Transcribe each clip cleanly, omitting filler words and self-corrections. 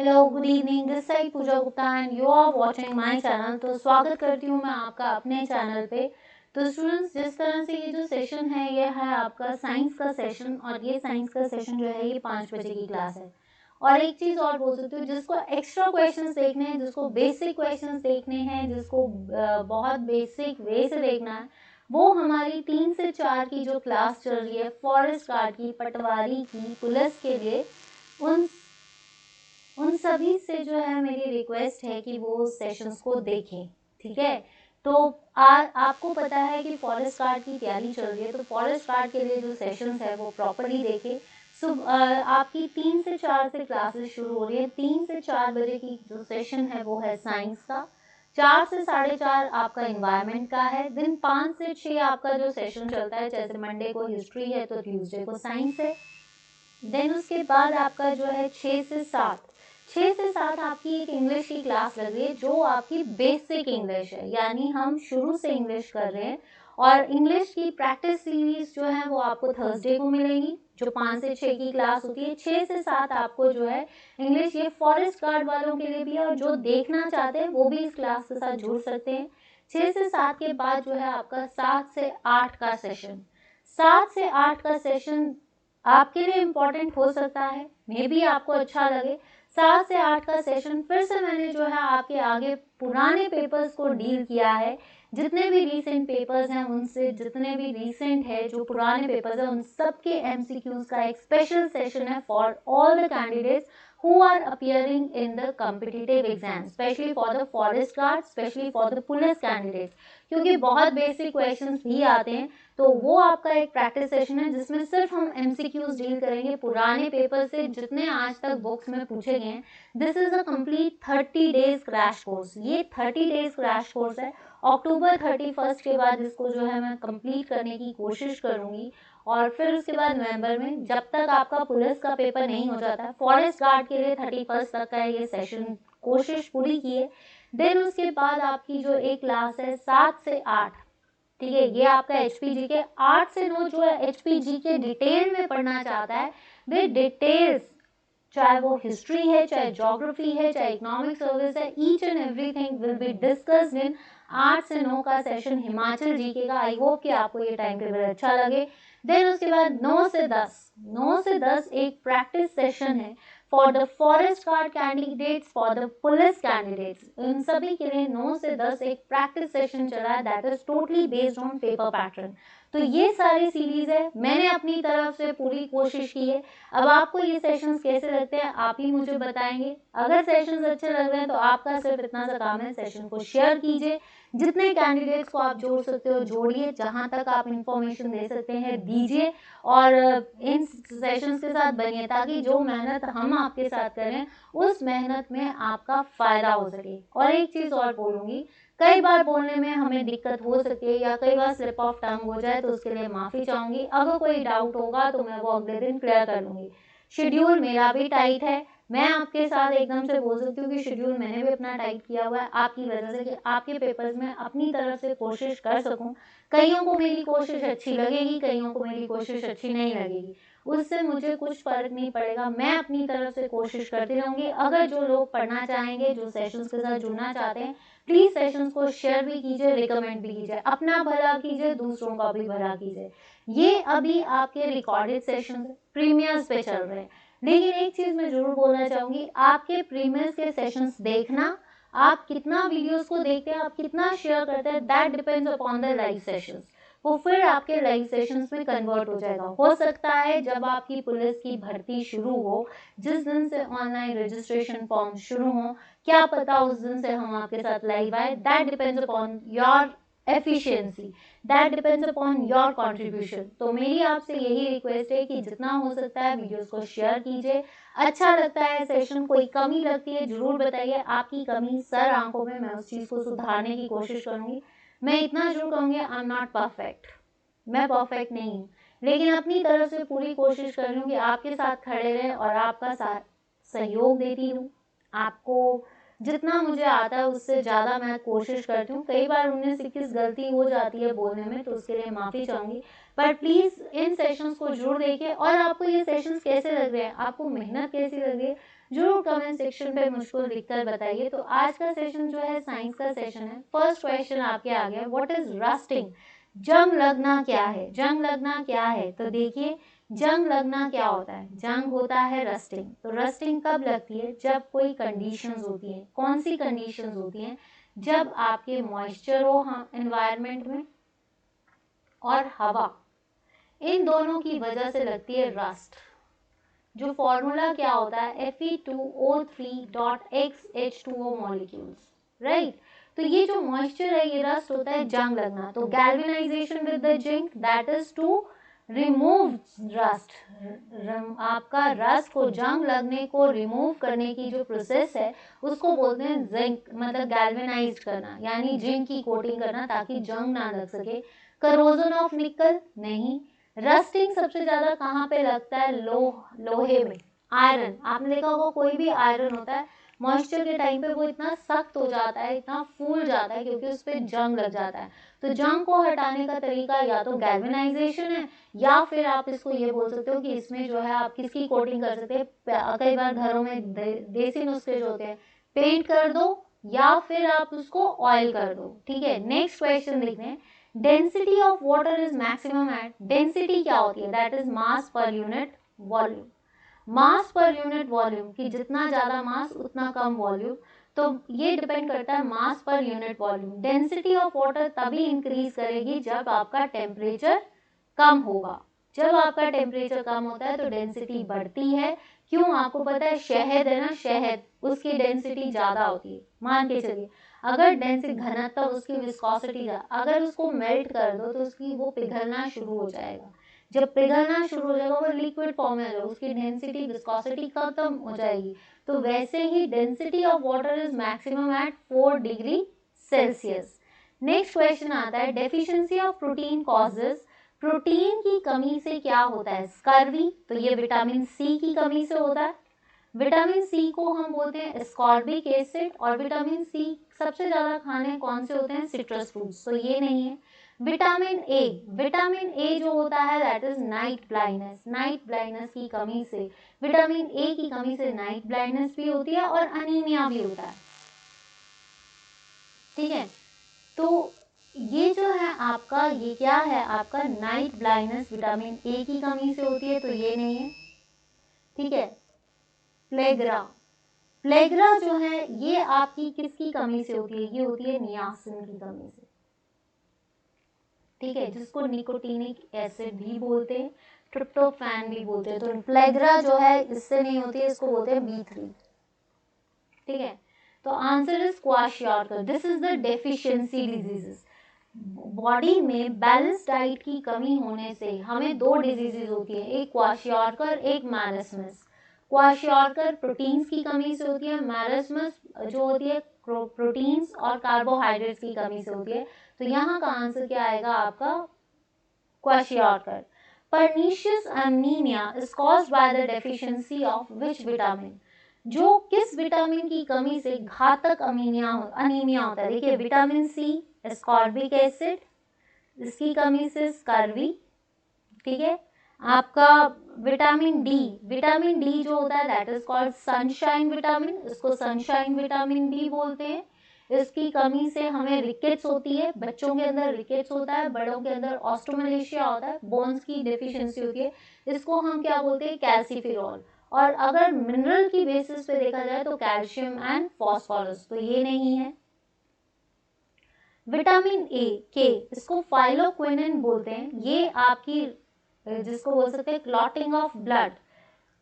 Hello, good evening. This side Pooja Gupta and you are watching my channel. तो स्वागत करती हूँ मैं आपका अपने चैनल पे। तो स्टूडेंट्स, जिस तरह से ये जो सेशन है ये है आपका साइंस का सेशन, और ये साइंस का सेशन जो है ये 5 बजे की क्लास है। और एक चीज़ और बोल सकती हूँ, जिसको एक्स्ट्रा क्वेश्चंस देखने हैं, जिसको बेसिक क्वेश्चंस देखने हैं, जिसको बहुत बेसिक वे से देखना है, वो हमारी 3 से 4 की जो क्लास चल रही है फॉरेस्ट गार्ड की, पटवारी की, पुलिस के लिए, उन उन सभी से जो है मेरी रिक्वेस्ट है कि वो सेशंस को देखें। ठीक है। तो आपको पता है कि फॉरेस्ट गार्ड की तैयारी चल रही है, तो फॉरेस्ट गार्ड के लिए जो सेशंस है वो प्रॉपरली देखें। आपकी 3 से 4 से क्लासेस शुरू हो रही है। 3 से 4 बजे की जो सेशन है वो है साइंस का। 4 से 4:30 आपका इन्वायरमेंट का है। दिन 5 से 6 आपका जो सेशन चलता है, जैसे मंडे को हिस्ट्री है तो ट्यूसडे को साइंस है। देन उसके बाद आपका जो है 6 से 7 आपकी एक इंग्लिश की क्लास लग रही है, जो आपकी बेसिक इंग्लिश है, यानी हम शुरू से इंग्लिश कर रहे हैं। और इंग्लिश की प्रैक्टिस सीरीज जो है वो आपको थर्सडे को मिलेगी, जो 5 से 6 की क्लास होती है। 6 से 7 आपको जो है इंग्लिश, ये फॉरेस्ट गार्ड वालों के लिए भी है, और जो देखना चाहते हैं वो भी इस क्लास के साथ जुड़ सकते हैं। 6 से 7 के बाद जो है आपका 7 से 8 का सेशन। 7 से 8 का सेशन आपके लिए इम्पोर्टेंट हो सकता है, मे बी आपको अच्छा लगे। 7 से 8 का सेशन फिर से मैंने जो है आपके आगे पुराने पेपर्स को डील किया है। जितने भी रीसेंट पेपर्स हैं उनसे, जितने भी रीसेंट है जो पुराने पेपर्स हैं उन सब के एमसीक्यूज का एक स्पेशल सेशन है for all the candidates who are appearing in the competitive exam, especially for the forest guard, especially for the police candidates, क्योंकि बहुत बेसिक क्वेश्चंस भी आते हैं। तो वो आपका एक प्रैक्टिस सेशन है जिसमें सिर्फ हम एमसीक्यूज डील करेंगे पुराने पेपर से, जितने आज तक बुक्स में पूछे गए हैं। This is a complete 30 days crash course. ये 30 डेज क्रैश कोर्स है। अक्टूबर 31 के बाद इसको जो है मैं कंप्लीट करने की कोशिश करूंगी, और फिर उसके बाद नवंबर में, जब तक आपका पुलिस का पेपर नहीं हो जाता, फॉरेस्ट गार्ड के लिए 31 तक का ये सेशन कोशिश पूरी की है। देन उसके बाद आपकी जो एक क्लास है 7 से 8, ठीक है, ये आपका एचपीजी के 8 से 9 जो है एचपीजी के डिटेल में पढ़ना चाहता है, वे डिटेल्स, चाहे वो हिस्ट्री है, चाहे ज्योग्राफी है, चाहे इकोनॉमिक सर्विस है, each and everything will be discussed in 8 से 9 का सेशन हिमाचल जीके का। आई होप कि आपको ये टाइम टेबल अच्छा लगे। देन उसके बाद 9 से 10 एक प्रैक्टिस सेशन है for the forest guard candidates, for the police candidates, इन सभी के लिए 9 से 10 एक प्रैक्टिस सेशन चला है, that is totally based on paper pattern. तो ये सारी सीरीज है, मैंने अपनी तरफ से पूरी कोशिश की है। अब आपको ये सेशंस कैसे लगते हैं आप ही मुझे बताएंगे। अगर सेशंस अच्छे लग रहे हैं तो आपका सिर्फ इतना सा काम है, सेशन को शेयर कीजिए, जितने कैंडिडेट्स को आप जोड़ सकते हो जोड़िए, जहां तक आप इंफॉर्मेशन दे सकते हैं दीजिए, और इन सेशंस के साथ बनिए, ताकि जो मेहनत हम आपके साथ करें उस मेहनत में आपका फायदा हो सके। और एक चीज और बोलूंगी, कई बार बोलने में हमें दिक्कत हो सकती है, या कई बार स्लिप ऑफ टंग हो जाए, तो उसके लिए माफी चाहूंगी। अगर कोई डाउट होगा तो मैं वो अगले दिन क्लियर कर लूंगी। शेड्यूल मेरा भी टाइट है, मैं आपके साथ एकदम से बोल सकती हूँ कि शेड्यूल मैंने भी अपना टाइट किया हुआ है आपकी वजह से, कि आपके पेपर्स में अपनी तरफ से कोशिश कर सकूं। कईयों को मेरी कोशिश अच्छी लगेगी, कईयों को मेरी कोशिश अच्छी नहीं लगेगी, उससे मुझे कुछ फर्क नहीं पड़ेगा। मैं अपनी तरफ से कोशिश करती रहूंगी। अगर जो लोग पढ़ना चाहेंगे, जो सेशंस के साथ जुड़ना चाहते हैं, प्लीज सेशंस को शेयर भी कीजिए, रिकमेंड भी कीजिए, अपना भला कीजिए, दूसरों का भी भला कीजिए। ये अभी आपके रिकॉर्डेड सेशन प्रीमियर्स पे चल रहे हैं, लेकिन एक चीज मैं जरूर बोलना चाहूंगी, आपके प्रीमियर्स के सेशंस देखना, आप कितना वीडियोस को देखते हैं, आप कितना शेयर करते हैं, that depends upon the live sessions. वो फिर आपके लाइव सेशंस में कन्वर्ट हो जाएगा। हो सकता है जब आपकी पुलिस की भर्ती शुरू हो, जिस दिन से ऑनलाइन रजिस्ट्रेशन फॉर्म शुरू हो, क्या पता उस दिन से हम आपके साथ लाइव आए। That depends upon your efficiency, that depends upon your contribution. तो मेरी आपसे यही रिक्वेस्ट है कि जितना हो सकता है वीडियोस को शेयर कीजिए। अच्छा लगता है सेशन, कोई कमी लगती है जरूर बताइए, आपकी कमी सर आंखों में, मैं उस चीज को सुधारने की कोशिश करूंगी। मैं इतना जरूर कहूंगी, आई एम नॉट परफेक्ट, मैं परफेक्ट नहीं हूँ, लेकिन अपनी तरफ से पूरी कोशिश कर रही हूँ कि आपके साथ खड़े रहे और आपका सहयोग देती रहूँ। आपको जितना मुझे आता है उससे ज़्यादा मैं कोशिश करती हूँ। कई बार 19-21 गलती हो जाती है बोलने में, तो उसके लिए माफ़ी चाहूँगी। पर प्लीज़ इन सेशंस को जरूर देखिए। और आपको ये सेशंस कैसे लग रहे हैं, आपको मेहनत कैसी लग रही है, जरूर कमेंट सेक्शन पे मुझको लिखकर बताइए। तो आज का सेशन जो है साइंस का सेशन है। फर्स्ट क्वेश्चन आपके आ गया, व्हाट इज रस्टिंग? जंग लगना क्या है? जंग लगना क्या है? तो देखिए, जंग लगना क्या होता है? जंग होता है रस्टिंग। तो रस्टिंग कब लगती है? जब कोई कंडीशंस होती हैं। कौन सी कंडीशंस होती हैं? जब आपके मॉइस्चर हो एनवायरनमेंट में और हवा, इन दोनों की वजह से लगती है रस्ट। जो फॉर्मूला क्या होता है? Fe2O3.XH2O molecules, right. तो ये जो मॉइस्चर है ये रस्ट होता है, जंग लगना। तो galvanisation with the zinc, that is to remove rust. आपका रस्ट को, जंग लगने को रिमूव करने की जो प्रोसेस है उसको बोलते हैं जिंक, मतलब गैल्वेनाइज करना, यानी जिंक की कोटिंग करना ताकि जंग ना लग सके। करोजन ऑफ निकल नहीं। रस्टिंग सबसे ज्यादा कहाँ पे लगता है? लोहे में, आयरन। आपने देखा होगा कोई भी आयरन होता है मॉइस्चर के टाइम पे वो इतना सख्त हो जाता है, इतना फूल जाता है क्योंकि उस पर जंग लग जाता है। तो जंग को हटाने का तरीका या तो गैल्वेनाइजेशन है, या फिर आप इसको ये बोल सकते हो कि इसमें जो है आप किसकी कोटिंग कर सकते हैं। कई बार घरों में देसी नुस्खे जो होते हैं, पेंट कर दो या फिर आप उसको ऑयल कर दो। ठीक है, नेक्स्ट क्वेश्चन देखते हैं। Density of water is maximum at, density क्या होती है? That is mass per unit volume. Mass per unit volume की जितना ज्यादा मास उतना कम वॉल्यूम। तो ये डिपेंड करता है mass per unit volume. Density of water तभी इंक्रीज करेगी जब आपका टेम्परेचर कम होगा। जब आपका टेम्परेचर कम होता है तो डेंसिटी बढ़ती है। क्यों? आपको पता है, शहद है ना, शहद, उसकी डेंसिटी ज्यादा होती है। मान के चलिए अगर डेंसिटी, घनत्व, उसकी विस्कोसिटी, अगर उसको मेल्ट कर दो तो उसकी वो पिघलना शुरू हो जाएगा। जब पिघलना शुरू हो जाएगा वो लिक्विड फॉर्म में आ जाएगा, उसकी डेंसिटी, विस्कोसिटी खत्म हो जाएगी। तो वैसे ही density of water is maximum at 4 degree Celsius. Next question आता है, deficiency of protein causes, protein की कमी से क्या होता है? स्कर्वी। तो ये विटामिन सी की कमी से होता है। विटामिन सी को हम बोलते हैं एस्कॉर्बिक एसिड। और विटामिन सी सबसे ज्यादा खाने कौन से होते हैं? Citrus fruits. तो ये नहीं है। विटामिन ए, विटामिन ए जो होता है that is night blindness. Night blindness की कमी से, विटामिन ए की कमी से नाइट ब्लाइंडनेस भी होती है और अनीमिया भी होता है। ठीक है, तो ये जो है आपका, ये क्या है आपका? नाइट ब्लाइंडनेस विटामिन ए की कमी से होती है, तो ये नहीं है। ठीक है, प्लेग्रा, प्लेग्रा जो है ये आपकी किसकी कमी से होती है? ये होती है नियासिन की कमी से। ठीक है, जिसको निकोटीनिक एसिड भी बोलते हैं, ट्रिप्टोफैन भी बोलते हैं। तो प्लेग्रा जो है इससे नहीं होती है, इसको बोलते हैं B3। ठीक है, तो answer is kwashiorkor. This is the deficiency diseases. Body में बैलेंस डाइट की कमी होने से हमें दो डिजीजेज होती है, एक क्वाशियोर्कर, एक मैरस्मस। क्वाशियोर्कर प्रोटीन्स की कमी से होती है, मैरस्मस जो होती है प्रोटीन्स और कार्बोहाइड्रेट्स की कमी से होती है। तो यहाँ का आंसर क्या आएगा आपका? Kwashiorkor. Pernicious anaemia is caused by the deficiency of which vitamin? जो किस विटामिन की कमी से घातक अनीमिया होता है? देखिए, विटामिन सी, एस्कॉर्बिक एसिड, इसकी कमी से स्कर्वी। ठीक है, आपका विटामिन डी, विटामिन डी जो होता है that is called sunshine vitamin, इसको सनशाइन विटामिन भी बोलते हैं। इसकी कमी से हमें रिकेट्स होती है, बच्चों के अंदर रिकेट्स होता है, बड़ों के अंदर ऑस्टोमलेशिया होता है, बोन्स की डेफिशिएंसी होती है। इसको हम क्या बोलते हैं? कैल्सिफेरॉल। और अगर मिनरल की बेसिस पे देखा जाए तो कैल्शियम एंड फॉस्फोरस। तो ये नहीं है। विटामिन ए के, इसको फाइलोक्विनिन बोलते हैं। ये आपकी, जिसको बोल सकते हैं clotting of blood,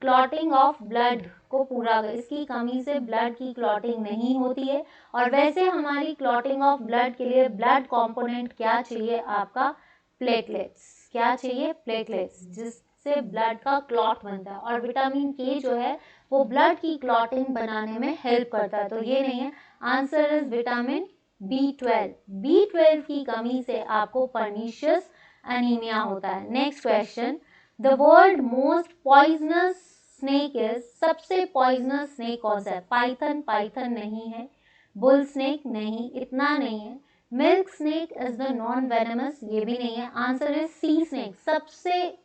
clotting of blood को पूरा कर, इसकी कमी से ब्लड की क्लॉटिंग नहीं होती है। और वैसे हमारी क्लॉटिंग ऑफ ब्लड के लिए ब्लड कंपोनेंट क्या चाहिए आपका? प्लेटलेट्स। क्या चाहिए? प्लेटलेट्स, जिससे ब्लड का क्लॉट बनता है। और विटामिन के जो है वो ब्लड की क्लॉटिंग बनाने में हेल्प करता है। तो ये नहीं है। Answer is vitamin B12। B12 की कमी से आपको पर्नीशियस एनीमिया होता है। Next question, the world most poisonous snake is, सबसे पॉइजनस स्नेक कौन सा है? पाइथन, पाइथन नहीं है। बुल स्नेक नहीं, इतना नहीं है। Milk snake is the non venomous, ये भी नहीं है। आंसर इज सी स्नेक, सबसे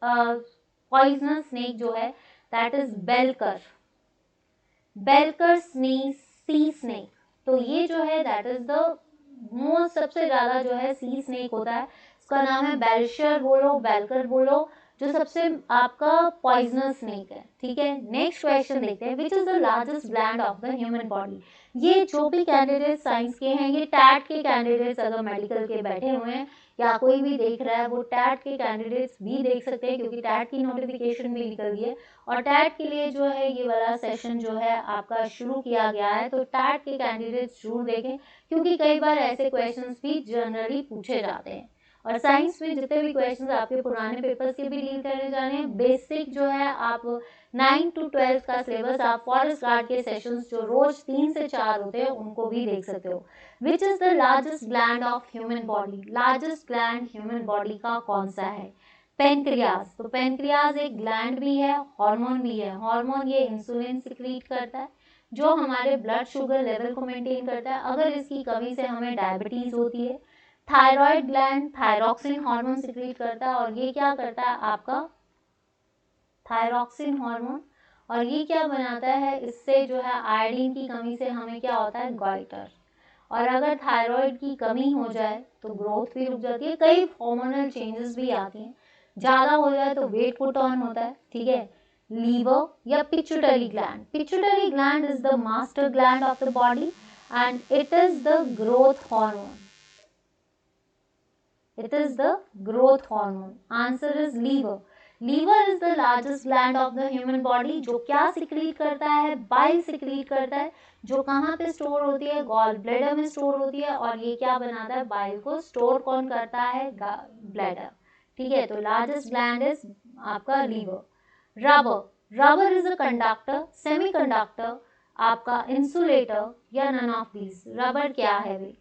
पॉइजनस स्नेक जो है that is Belkar, Belkar snake, C snake. तो ये जो है दैट इज द मोस्ट, सबसे ज्यादा जो है सी स्नेक होता है, इसका नाम है बेल्शर बोलो, बेलकर बोलो, जो सबसे आपका पॉइजनस स्नेक है। ठीक है, नेक्स्ट क्वेश्चन देखते हैं, which is the largest gland of the human body. ये जो भी कैंडिडेट साइंस के हैं, ये टैट के कैंडिडेट्स अगर मेडिकल के बैठे हुए हैं या कोई भी देख रहा है, वो टैट के कैंडिडेट्स भी देख सकते हैं, क्योंकि टैट की नोटिफिकेशन भी निकल गई है और टैट के लिए जो है ये वाला सेशन जो है आपका शुरू किया गया है। तो टैट के कैंडिडेट्स जरूर देखें, क्योंकि कई बार ऐसे क्वेश्चंस भी जनरली पूछे जाते हैं। और साइंस में जितने भी क्वेश्चंस आपके पुराने पेपर्स के भी डील करने जाने हैं, बेसिक जो है आप 9 to 12 का सिलेबस आप फॉरेस्ट गार्ड के सेशंस जो रोज 3 से 4 होते हैं उनको भी देख सकते हो। Which is the largest gland of human body, largest gland human body का कौन सा है? पेनक्रियाज। तो पेनक्रियाज एक ग्लैंड भी है, हार्मोन भी है। हार्मोन ये इंसुलिन सिक्रीट करता है जो हमारे ब्लड शुगर लेवल को मेंटेन करता है, अगर इसकी कमी से हमें डायबिटीज होती है। Thyroid gland thyroxine hormone secrete करता है और ये क्या करता है आपका थायरॉक्सिन हार्मोन, और ये क्या बनाता है, इससे जो है आयोडीन की कमी से हमें क्या होता है, गॉइटर। और अगर थायराइड की कमी हो जाए तो ग्रोथ भी रुक जाती है, कई हार्मोनल चेंजेस भी आती हैं, ज़्यादा हो जाए तो वेट पुट ऑन होता है। ठीक है, लीवर या pituitary gland, pituitary gland is the master gland of the body and it is the growth hormone, it is the growth hormone. Answer is liver. Liver is the largest gland of the human body, जो क्या secrete करता है, bile secrete करता है, जो कहाँ पे store होती है, गॉल ब्लैडर में स्टोर होती है, और ये क्या बनाता है, बाइल को स्टोर कौन करता है, ब्लैडर। ठीक है, तो लार्जेस्ट ग्लैंड इज आपका liver. Rubber, rubber is a conductor, semiconductor, आपका इंसुलेटर या नन ऑफ दीज। रबर क्या है वे?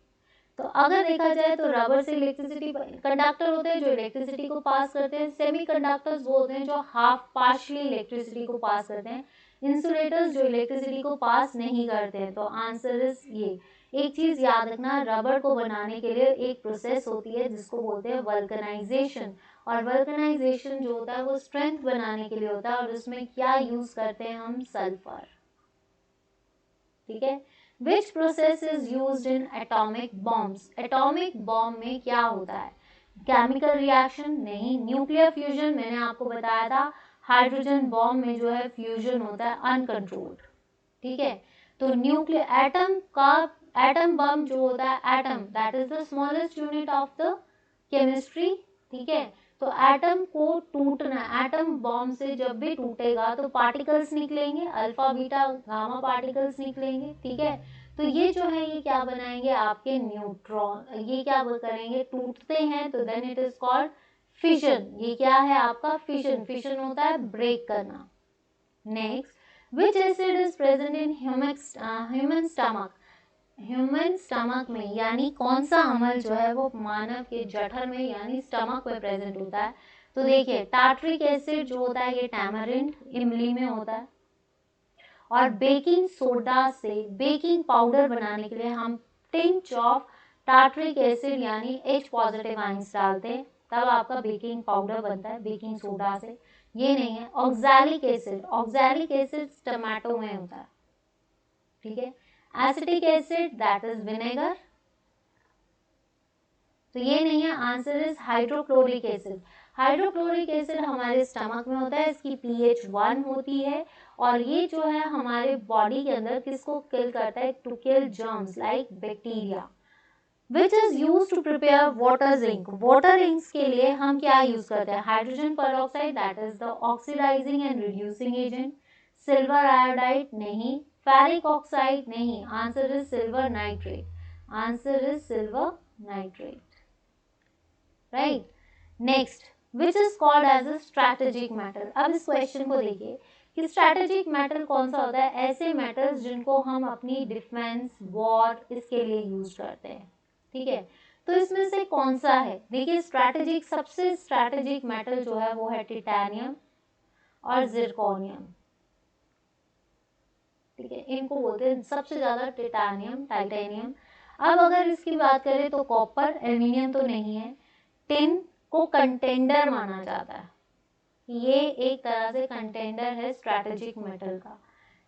तो अगर देखा जाए तो रबर से इलेक्ट्रिसिटी, कंडक्टर होते हैं जो इलेक्ट्रिसिटी को पास करते हैं, सेमी कंडक्टर्स वो होते हैं जो हाफ पार्शली इलेक्ट्रिसिटी को पास करते हैं, इंसुलेटर्स जो इलेक्ट्रिसिटी को पास नहीं करते हैं। तो आंसर इज ये। एक चीज याद रखना, रबर को बनाने के लिए एक प्रोसेस होती है जिसको बोलते हैं वल्कनाइजेशन, और वल्कनाइजेशन जो होता है वो स्ट्रेंथ बनाने के लिए होता है, और उसमें क्या यूज करते हैं हम, सल्फर। ठीक है, which process is used in atomic bombs, atomic bomb में क्या होता है, केमिकल रिएक्शन नहीं, न्यूक्लियर फ्यूजन, मैंने आपको बताया था हाइड्रोजन बॉम्ब में जो है फ्यूजन होता है अनकंट्रोल्ड। ठीक है, तो न्यूक्लियर एटम का, एटम बम जो होता है, atom that is the smallest unit of the chemistry. ठीक है, तो एटम को टूटना, एटम बॉम्ब से जब भी टूटेगा तो पार्टिकल्स निकलेंगे, अल्फा बीटा गामा पार्टिकल्स निकलेंगे। ठीक है, तो ये जो है ये क्या बनाएंगे आपके न्यूट्रॉन, ये क्या करेंगे, टूटते हैं, तो then it is called fission. ये क्या है आपका फिशन, फिशन होता है ब्रेक करना। Next, which acid is present in human stomach, human stomach में यानी कौन सा अम्ल जो है वो मानव के जठर में यानी स्टमक में प्रेजेंट होता है। तो देखिए टार्ट्रिक एसिड जो होता है ये टैमरिंड, इमली में होता है, और बेकिंग सोडा से बेकिंग पाउडर बनाने के लिए हम टिंच ऑफ टार्ट्रिक एसिड यानी H पॉजिटिव आयंस डालते हैं, तब आपका बेकिंग पाउडर बनता है बेकिंग सोडा से। ये नहीं है oxalic acid, oxalic acid tomato में होता है। ठीक है, acetic acid that is vinegar, तो ये नहीं है, answer is hydrochloric acid. Hydrochloric acid हमारे स्टमक में होता है, इसकी pH 1 होती है, और ये जो है हमारे बॉडी के अंदर किसको किल करता है, to kill germs like bacteria. Which is use to prepare water ink, water inks के लिए हम क्या यूज करते हैं, hydrogen peroxide that is the oxidizing and reducing agent, silver iodide नहीं, फेरिक ऑक्साइड नहीं, answer is silver nitrate, answer is silver nitrate. Right, next, which is called as a strategic metal. अब इस question को देखिए कि strategic metal कौन सा होता है, ऐसे मेटल्स जिनको हम अपनी डिफेंस वॉर इसके लिए यूज करते हैं। ठीक है, तो इसमें से कौन सा है, देखिए स्ट्रैटेजिक, सबसे स्ट्रैटेजिक मेटल जो है वो है टिटेनियम और जिरकोनियम। ठीक है, इनको बोलते हैं सबसे ज्यादा टिटेनियम, टाइटेनियम, अब अगर इसकी बात करें तो कॉपर, एल्यूमिनियम तो नहीं है, टिन को कंटेंडर माना जाता है, ये एक तरह से कंटेंडर है स्ट्रैटेजिक मेटल का।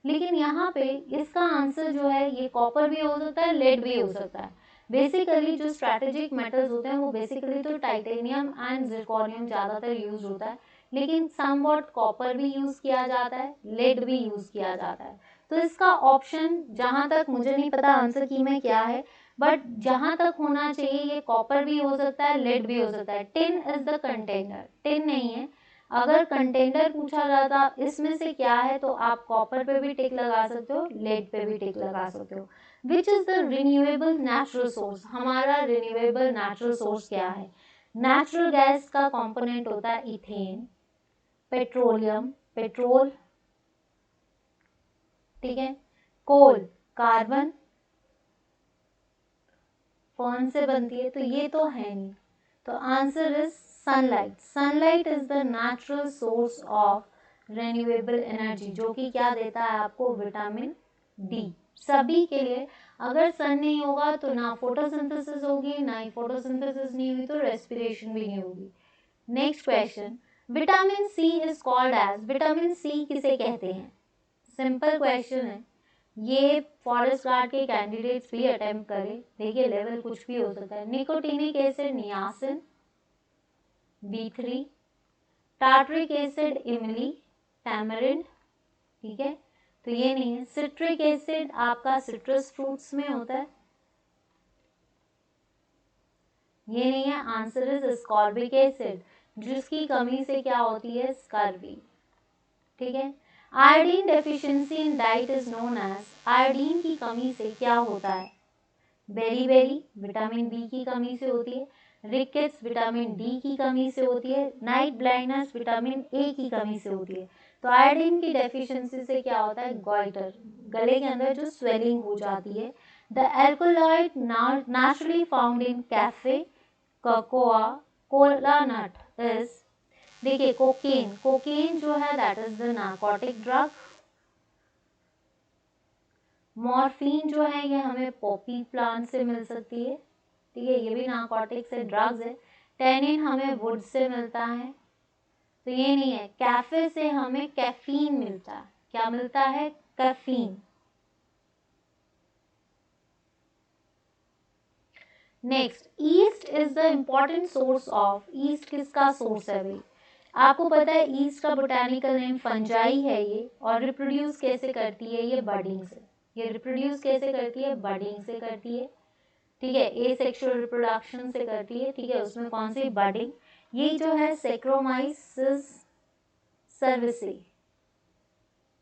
लेकिन यहाँ पे इसका आंसर जो है ये कॉपर भी हो सकता है, लेड भी हो सकता है। बेसिकली जो स्ट्रैटेजिक मेटल्स होते हैं वो बेसिकली तो टाइटेनियम एंड जिरकोनियम ज़्यादातर यूज होता है, लेकिन समवॉट कॉपर भी यूज किया जाता है, लेड भी यूज किया जाता है। तो इसका ऑप्शन जहाँ तक मुझे नहीं पता आंसर की में क्या है, बट जहाँ तक होना चाहिए ये कॉपर भी हो सकता है, लेड भी हो सकता है। Tin is the container, tin नहीं है। अगर कंटेनर पूछा जाता इसमें से क्या है तो आप कॉपर पे भी टिक लगा सकते हो, लेड पे भी टिक लगा सकते हो। Which is the renewable natural source, हमारा रिन्यूएबल नेचुरल सोर्स क्या है? नेचुरल गैस का कंपोनेंट होता है इथेन, पेट्रोलियम, पेट्रोल, ठीक है, कोल, कार्बन, कौन से बनती है, तो ये तो है नहीं। तो answer is sunlight. Sunlight is the natural source of renewable energy, जो कि क्या देता है आपको? Vitamin D. सभी के लिए अगर सन नहीं होगा तो ना फोटोसिंथेसिस होगी, ना ही फोटोसिंथेसिस नहीं हुई तो रेस्पिरेशन भी नहीं होगी। Next question, vitamin C is called as, vitamin C किसे कहते हैं? सिंपल क्वेश्चन है, ये फॉरेस्ट गार्ड के कैंडिडेट्स भी अटेम्प्ट करें, देखिए लेवल कुछ भी हो सकता है। Nicotinic acid niacin, B3, tartaric acid इमली, टैमरिंड, ठीक है, तो ये नहीं है। सिट्रिक एसिड आपका सिट्रस फ्रूट्स में होता है, ये नहीं है। आंसर इज स्कॉर्बिक एसिड, जिसकी कमी से क्या होती है? स्कर्वी, ठीक है। Iodine deficiency in diet is known as, iodine की कमी से क्या होता है? बेरी बेरी विटामिन बी की कमी से होती है, रिकेट्स विटामिन डी की कमी से होती है, नाइट ब्लाइंडनेस विटामिन ए की कमी से होती है। तो आयोडीन की डेफिशिएंसी से क्या होता है? गॉइटर, गले के अंदर जो स्वेलिंग हो जाती है। The alkaloid naturally found in cafe, cocoa, cola nut is, देखिए कोकेन, कोकेन जो है that is the narcotic drug. Morphine जो है ये हमें पॉपी प्लांट से मिल सकती है, ठीक है, ये भी नार्कोटिक से ड्रग्स है। टेनिन हमें वुड से मिलता है, तो ये नहीं है। कैफे से हमें कैफीन मिलता है, क्या मिलता है? Caffeine. Next, east is the important source of, east किसका सोर्स है भाई? आपको पता है ईस्ट का बोटानिकल नेम फंजाई है ये, और रिप्रोड्यूस कैसे करती है? ये बडिंग से। ये रिप्रोड्यूस कैसे करती है? बडिंग से करती है, ठीक है, ए सेक्सुअल रिप्रोडक्शन से करती है, ठीक है, उसमें कौन सी? बडिंग। ये जो है सेक्रोमाइसिस सर्विसे,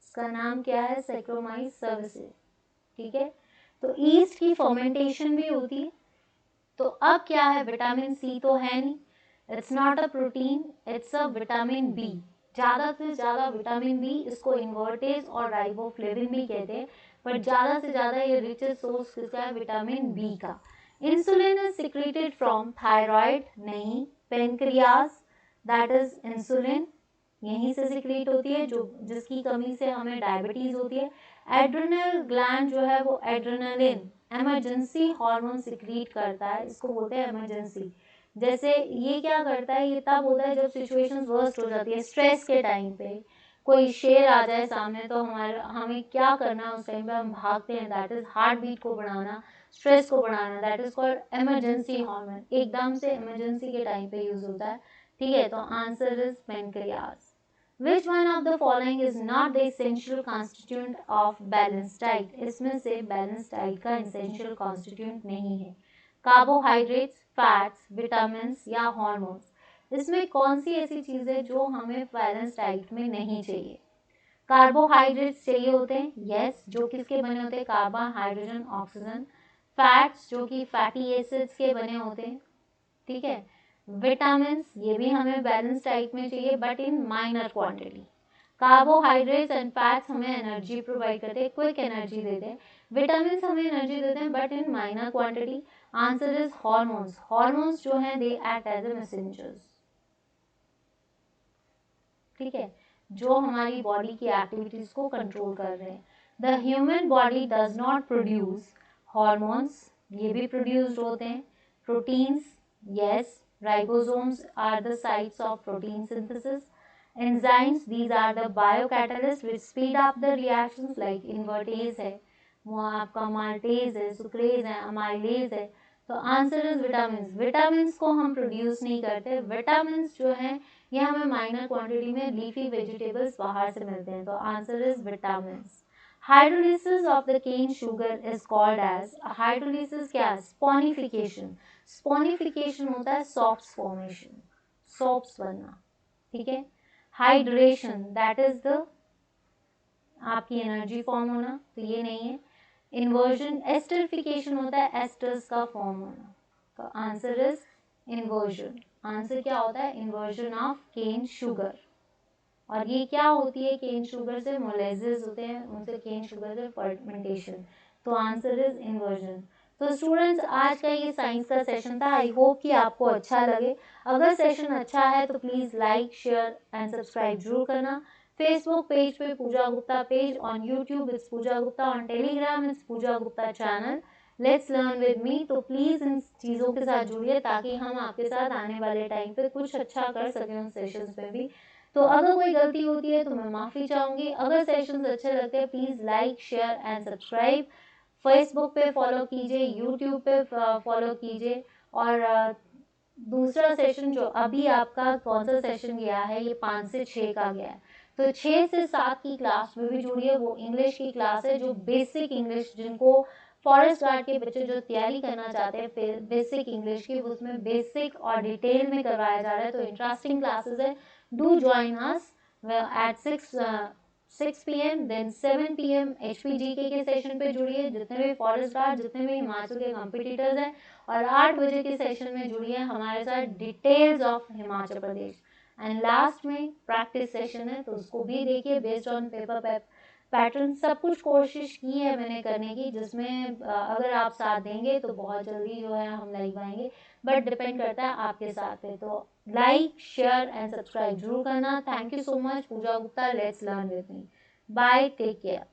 इसका नाम क्या है? सेक्रोमाइस सर्विसे, ठीक है। तो ईस्ट की फर्मेंटेशन भी होती है। तो अब क्या है? विटामिन सी तो है नहीं, it's not a protein, it's a vitamin B. ज़्यादा से ज़्यादा विटामिन बी, इसको इन्वर्टेज और राइबोफ्लेविन भी कहते हैं, बट ज़्यादा से ज़्यादा ये रिचेस्ट सोर्स किसका है? विटामिन बी का। Insulin is secreted from thyroid, नहीं। पेनक्रियास, दैट इज इंसुलिन, यहीं से सिक्रेट होती है, जो जिसकी कमी से हमें डायबिटीज होती है। एड्रिनल ग्लैंड जो है वो एड्रेनलिन, इमरजेंसी हार्मोन सिक्रीट करता है, इसको बोलते हैं इमरजेंसी। जैसे ये क्या करता है? ये तब होता है जब सिचुएशंस वर्स्ट हो जाती है, स्ट्रेस के टाइम पे कोई शेर आ जाए सामने, तो हमें क्या करना है? उस टाइम पे हम भागते हैं, दैट इज हार्ट बीट को बढ़ाना, स्ट्रेस को बढ़ाना, that is called emergency hormone. एकदम से इमरजेंसी के टाइम पे यूज होता है, ठीक है। तो answer is pancreas. Which one of the following is not the essential constituent of balanced diet? इसमें से balanced diet का essential constituent नहीं है। कार्बोहाइड्रेट्स, फैट्स, विटामिन्स या हॉर्मोन्स, इसमें कौन सी ऐसी चीज़ है जो हमें बैलेंस डाइट में नहीं चाहिए? कार्बोहाइड्रेट्स चाहिए होते हैं, यस, जो किसके बने होते हैं? Carbon, hydrogen, oxygen. फैट्स जो कि फैटी एसिड्स के बने होते हैं, ठीक है। विटामिन ये भी हमें बैलेंस डाइट में चाहिए but in minor quantity. Carbohydrates and fats हमें एनर्जी प्रोवाइड करते हैं, क्विक एनर्जी देते हैं। विटामिन हमें एनर्जी देते हैं but in minor quantity. Answer is hormones. Hormones जो हैं they act as a messengers, ठीक है, जो हमारी बॉडी की एक्टिविटीज को कंट्रोल कर रहे हैं। The human body does not produce hormones, ये भी प्रोड्यूस्ड होते हैं। Proteins, yes, ribosomes are the sites of protein synthesis. Enzymes, these are the biocatalysts which speed up the reactions like invertase है, वो आपका maltase है, sucrase है, amylase है। तो आंसर इज विटामिन। विटामिन को हम प्रोड्यूस नहीं करते, विटामिन जो है ये हमें माइनर क्वांटिटी में लीफी वेजिटेबल्स बाहर से मिलते हैं। तो answer is vitamin. Hydrolysis of the cane sugar is called as, hydrolysis क्या है? स्पॉनिफिकेशन। स्पॉनिफिकेशन होता है सॉप्स फॉर्मेशन, सॉप्स बनना, ठीक है। हाइड्रेशन दैट इज द आपकी एनर्जी फॉर्म होना, तो ये नहीं है। इन्वर्जन, एस्टरिफिकेशन होता है एस्टर्स का फॉर्म होना, तो आंसर इज इन्वर्जन। आंसर क्या होता है? Inversion of cane sugar. और ये क्या होती है? केन शुगर से मोलेसेस होते हैं, उनसे केन शुगर से फर्मेंटेशन, तो आंसर इज इन्वर्जन। तो स्टूडेंट्स, आज का ये साइंस का सेशन था। आई होप कि आपको अच्छा लगे। अगर सेशन अच्छा है तो please like, share and subscribe जरूर करना। फेसबुक पेज पे Pooja Gupta page, on YouTube it's Pooja Gupta, on Telegram it's Pooja Gupta channel, let's learn with me. तो प्लीज़ इन चीज़ों के साथ जुड़िए ताकि हम आपके साथ आने वाले टाइम पे कुछ अच्छा कर सकें उन सेशंस में भी। तो अगर कोई गलती होती है तो मैं माफ़ी चाहूँगी। अगर सेशंस अच्छे लगते हैं please like, share and subscribe. Facebook पे फॉलो कीजिए, यूट्यूब पे फॉलो कीजिए। और दूसरा सेशन जो अभी आपका कौन सा सेशन गया है, ये 5 से 6 का गया है, तो 6 से 7 की क्लास में भी जुड़िए। वो इंग्लिश की क्लास है, जो बेसिक इंग्लिश, जिनको फॉरेस्ट गार्ड के बच्चे जो तैयारी करना चाहते हैं फिर बेसिक इंग्लिश की, उसमें बेसिक और डिटेल में करवाया जा रहा है। तो इंटरेस्टिंग क्लासेस है, do join us at 6 PM, then 7 PM HPGK के सेशन पे जुड़िए। जितने भी फॉरेस्ट गार्ड, जितने भी हिमाचल के कॉम्पिटिटर्स हैं, और 8 बजे के सेशन में जुड़िए हमारे साथ, details of Himachal Pradesh. And last में प्रैक्टिस सेशन है, तो उसको भी देखिए। बेस्ड ऑन पेपर पैटर्न सब कुछ कोशिश की है मैंने करने की, जिसमें अगर आप साथ देंगे तो बहुत जल्दी जो है हम लाइव आएंगे, बट डिपेंड करता है आपके साथ पे। तो लाइक, शेयर एंड सब्सक्राइब जरूर करना। Thank you so much. Pooja Gupta, let's learn with me. Bye, take care.